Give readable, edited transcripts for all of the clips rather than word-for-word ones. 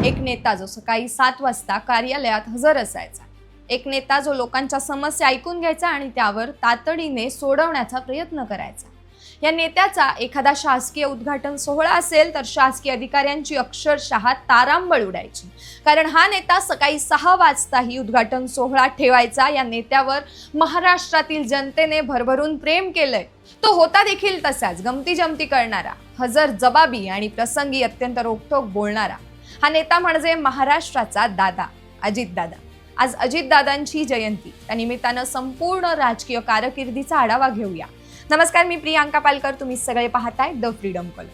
एक नेता जो सकाळी 7 वाजता कार्यालयात हजर असायचा, एक नेता जो लोकांच्या समस्या ऐकून घ्यायचा आणि त्यावर तातडीने सोडवण्याचा प्रयत्न करायचा। या नेत्याचा एखादा शासकीय उद्घाटन सोहळा असेल तर शासकीय अधिकाऱ्यांची अक्षरशः तारांबळ उडायची, कारण हा नेता सकाळी 6 वाजताही उद्घाटन सोहळा ठेवायचा। या नेत्यावर महाराष्ट्रातील जनतेने भरभरून प्रेम केलंय। तो होता देखील तसाच गमती जमती करणारा, हजर जबाबी आणि प्रसंगी अत्यंत रोखठोक बोलणारा। हा नेता म्हणजे महाराष्ट्राचा दादा, अजितदादा। आज अजितदादांची जयंती, त्या निमित्तानं संपूर्ण राजकीय कारकिर्दीचा आढावा घेऊया। नमस्कार, मी प्रियांका पालकर, तुम्ही सगळे पाहताय द फ्रीडम कॉलम।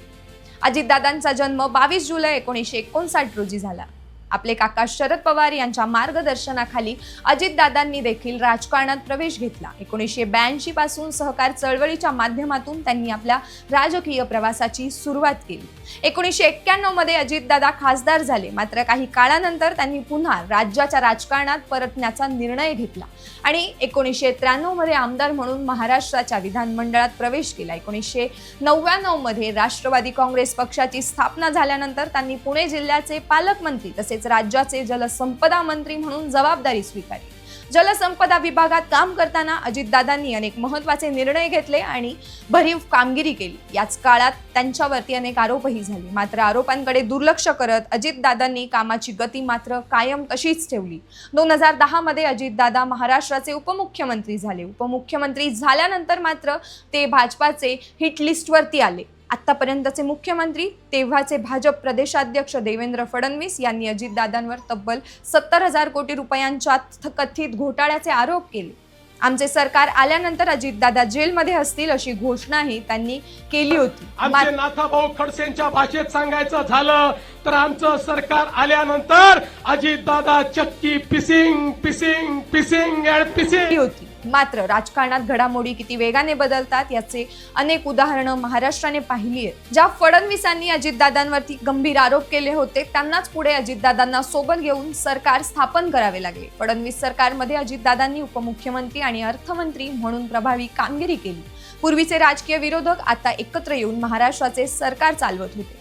अजितदादांचा जन्म 22 जुलै 1959 रोजी झाला। आपले काका शरद पवार यांच्या मार्गदर्शनाखाली अजितदादांनी देखील राजकारणात प्रवेश घेतला। 1982 पासून सहकार चळवळीच्या माध्यमातून त्यांनी आपल्या राजकीय प्रवासाची सुरुवात केली। 1991 मध्ये अजितदादा खासदार झाले, मात्र काही काळानंतर त्यांनी पुन्हा राज्याच्या राजकारणात परतण्याचा निर्णय घेतला आणि 1993 मध्ये आमदार म्हणून महाराष्ट्राच्या विधानमंडळात प्रवेश केला। 1999 मध्ये राष्ट्रवादी काँग्रेस पक्षाची स्थापना झाल्यानंतर त्यांनी पुणे जिल्ह्याचे पालकमंत्री तसेच राज्याचे जलसंपदा मंत्री म्हणून जबाबदारी स्वीकारली। जलसंपदा विभागात काम करताना अजितदादांनी अनेक महत्त्वाचे निर्णय घेतले आणि भरीव कामगिरी केली। याच काळात त्यांच्यावरती अनेक आरोपही झाले, मात्र आरोपांकडे दुर्लक्ष करत अजितदादांनी कामाची गती मात्र कायम तशीच ठेवली। 2010 मध्ये अजितदादा महाराष्ट्राचे उपमुख्यमंत्री झाले। उपमुख्यमंत्री झाल्यानंतर मात्र ते भाजपाचे हिट लिस्टवरती आले। आतापर्यंतचे मुख्यमंत्री तेव्हाचे भाजप प्रदेशाध्यक्ष देवेंद्र फडणवीस यांनी अजितदादांवर तब्बल 70,000 कोटी रुपयांच्या कथित घोटाळ्याचे आरोप केले। आमचे सरकार आल्यानंतर अजितदादा जेलमध्ये असतील अशी घोषणाही त्यांनी केली होती। आमचे नाथाभाऊ खडसेंच्या भाषेत सांगायचं झालं तर आमचं सरकार आल्यानंतर अजितदादा चक्की pissing pissing pissing and pissing होती। मात्र राजकारणात घडामोडी किती वेगाने बदलतात याचे अनेक उदाहरणं महाराष्ट्राने पाहिली आहेत। ज्या फडणवीसांनी अजितदादांवरती गंभीर आरोप केले होते त्यांनाच पुढे अजितदादांना सोबत घेऊन सरकार स्थापन करावे लागले। फडणवीस सरकारमध्ये अजितदादांनी उपमुख्यमंत्री आणि अर्थमंत्री म्हणून प्रभावी कामगिरी केली। पूर्वीचे राजकीय विरोधक आता एकत्र येऊन महाराष्ट्राचे सरकार चालवत होते।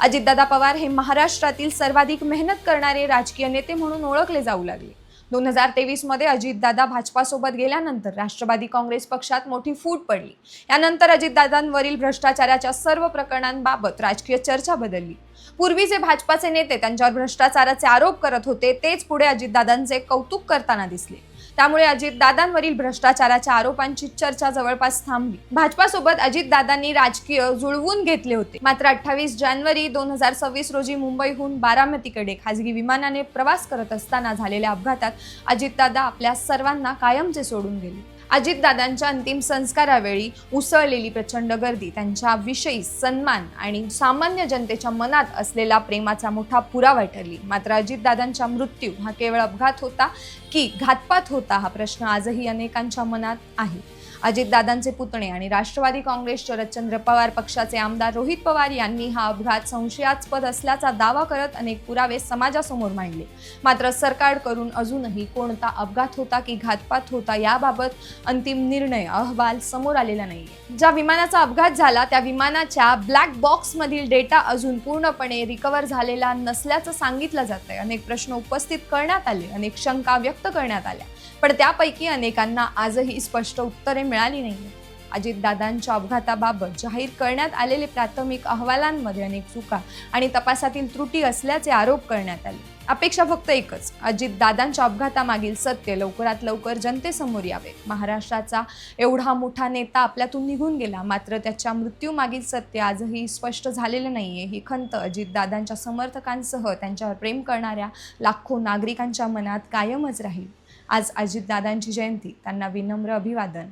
अजितदादा पवार हे महाराष्ट्रातील सर्वाधिक मेहनत करणारे राजकीय नेते म्हणून ओळखले जाऊ लागले। 2023 मध्ये अजितदादा भाजपासोबत गेल्यानंतर राष्ट्रवादी काँग्रेस पक्षात मोठी फूट पडली। यानंतर अजितदादांवरील भ्रष्टाचाराच्या सर्व प्रकरणांबाबत राजकीय चर्चा बदलली। पूर्वी जे भाजपाचे नेते त्यांच्यावर भ्रष्टाचाराचे आरोप करत होते तेच पुढे अजितदादांचे कौतुक करताना दिसले। त्यामुळे अजितदादांवरील भ्रष्टाचाराच्या आरोपांची चर्चा जवळपास थांबली। भाजपासोबत अजितदादांनी राजकीय जुळवून घेतले होते, मात्र 28 जानेवारी 2026 रोजी मुंबईहून बारामतीकडे खासगी विमानाने प्रवास करत असताना झालेल्या अपघातात अजितदादा आपल्या सर्वांना कायमचे सोडून गेले। अजितदादांच्या अंतिम संस्कारावेळी उसळलेली प्रचंड गर्दी त्यांच्या विषयी सन्मान आणि सामान्य जनतेच्या मनात असलेला प्रेमाचा मोठा पुरावा ठरली। मात्र अजितदादांचा मृत्यू हा केवळ अपघात होता की घातपात होता हा प्रश्न आजही अनेकांच्या मनात आहे। अजितदादांचे पुतणे आणि राष्ट्रवादी काँग्रेस शरदचंद्र पवार पक्षाचे आमदार रोहित पवार यांनी हा अपघात संशयास्पद असल्याचा दावा करत अनेक पुरावे समाजासमोर मांडले। मात्र सरकारकडून अजूनही कोणता अपघात होता की घातपात होता याबाबत अंतिम निर्णय अहवाल समोर आलेला नाहीये। ज्या विमानाचा अपघात झाला त्या विमानाच्या ब्लॅक बॉक्स मधील डेटा अजून पूर्णपणे रिकव्हर झालेला नसल्याचं सांगितलं जातंय। अनेक प्रश्न उपस्थित करण्यात आले, अनेक शंका व्यक्त करण्यात आल्या, पण त्यापैकी अनेकांना आजही स्पष्ट उत्तरे मिळाली नाहीये। अजितदादांच्या अपघाताबाबत जाहीर करण्यात आलेले प्राथमिक अहवालांमध्ये अनेक चुका आणि तपासातील त्रुटी असल्याचे आरोप करण्यात आले। अपेक्षा फक्त एकच, अजितदादांच्या अपघातामागील सत्य लवकरात लवकर जनतेसमोर यावे। महाराष्ट्राचा एवढा मोठा नेता आपल्यातून निघून गेला, मात्र त्याच्या मृत्यूमागील सत्य आजही स्पष्ट झालेलं नाहीये। ही खंत अजितदादांच्या समर्थकांसह त्यांच्यावर प्रेम करणाऱ्या लाखो नागरिकांच्या मनात कायमच राहील। आज अजितदादांची जयंती, त्यांना विनम्र अभिवादन।